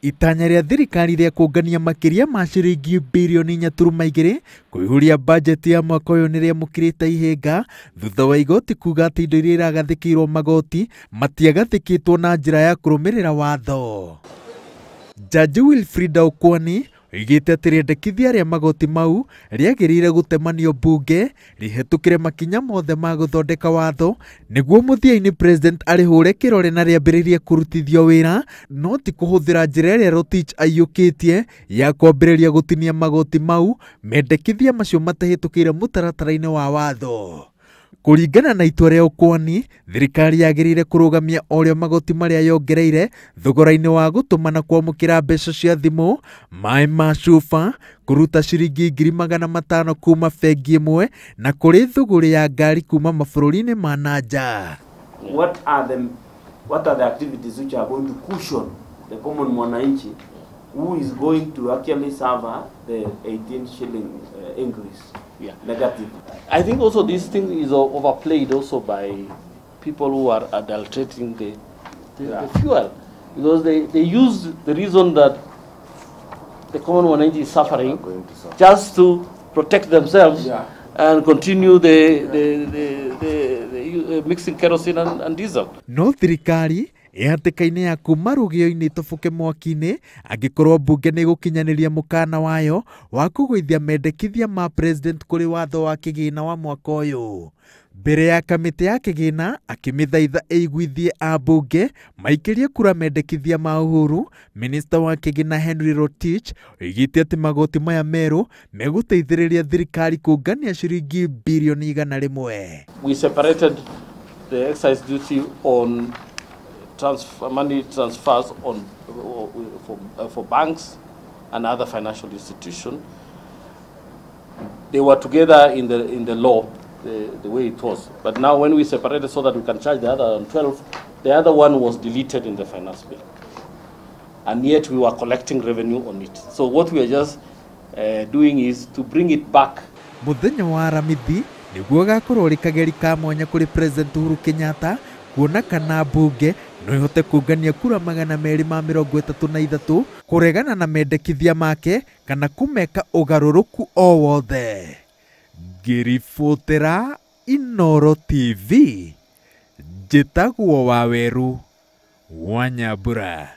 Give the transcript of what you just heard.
Itanya rĩa thirikari rĩa kũngania makĩria ma ciringi birioni 4.2 kũihũria bajeti ya mwaka ũyũ nĩrĩamũkĩrĩte ihĩnga thutha wa igoti kuga atĩ indo iria iragathĩkĩirwo magoti matiagathĩkĩtwo na njĩra ya kũrũmĩrĩra watho. Jaji Wilfrida Okwoni oigĩte atĩ rĩendekithia rĩa magoti mau rĩagĩrĩire gũtemanio bunge rĩhetũkĩre makinya mothe ma gũthondeka watho nĩguo mũthia-inĩ president arĩhũre kĩrore na rĩambĩrĩrie kũrutithio wĩra, no ti kũhũthĩra njĩra ĩrĩa Rotich aiyũkĩtie ya kwambĩrĩria gũtinia magoti mau mendekithia macio matahĩtũkĩire mũtaratara-inĩ wa watho. Kũringana na itua rĩa Okwoni, thirikari yagĩrĩire kũrũgamia orĩa magoti marĩa yongereire thogora-inĩ wa gũtũmana kwamũkĩra mbeca cia thimũ, maĩ ma cuba, kũruta ciringi 500,000 kuma bengi ĩmwe na kũrĩ thũgũrĩ ya ngari kuma mabũrũri-inĩ ma nanja. What are the activities which are going to cushion the common mwananchi who is going to actually suffer the 18 shilling increase? Yeah. Negative. I think also this thing is overplayed also by people who are adulterating the fuel, because they use the reason that the common one is suffering just to protect themselves and continue the mixing kerosene and diesel. No thirikari hatĩka-inĩ ya kuma rũgĩo-inĩ tũbũke mwaki-inĩ angĩkorwo mbunge nĩ gũkinyanĩria mũkana wayo wa kũgũithia mendekithia ma president kũrĩ watho wa kĩgĩna wa mwaka ũyũ. Mbere ya kamĩtĩ ya kĩgĩna akĩmĩthaitha ĩiguithie ambunge maikĩrie kura mendekithia ma Uhuru, minista wa kĩgĩna Henry Rotich oigĩte atĩ magoti maya merũ megũteithĩrĩria thirikari kũngania ciringi birioni 100. We separated the excise duty on money transfers for banks and other financial institutions. They were together in the law, the way it was. But now when we separated so that we can charge the other on 12, the other one was deleted in the finance bill. And yet we were collecting revenue on it. So what we are just doing is to bring it back. Mũthenya wa Aramithi nĩguo gakorwo rĩ kageri ka mwanya kũrĩ President Uhuru Kenyatta kuona kana bunge no ihote kũngania kura 233 kũregana na mendekithia make kana kũmeka ũgarũrũku o wothe. Ngĩribotera Inooro TV, njĩtagwo Waweru wa Nyambura.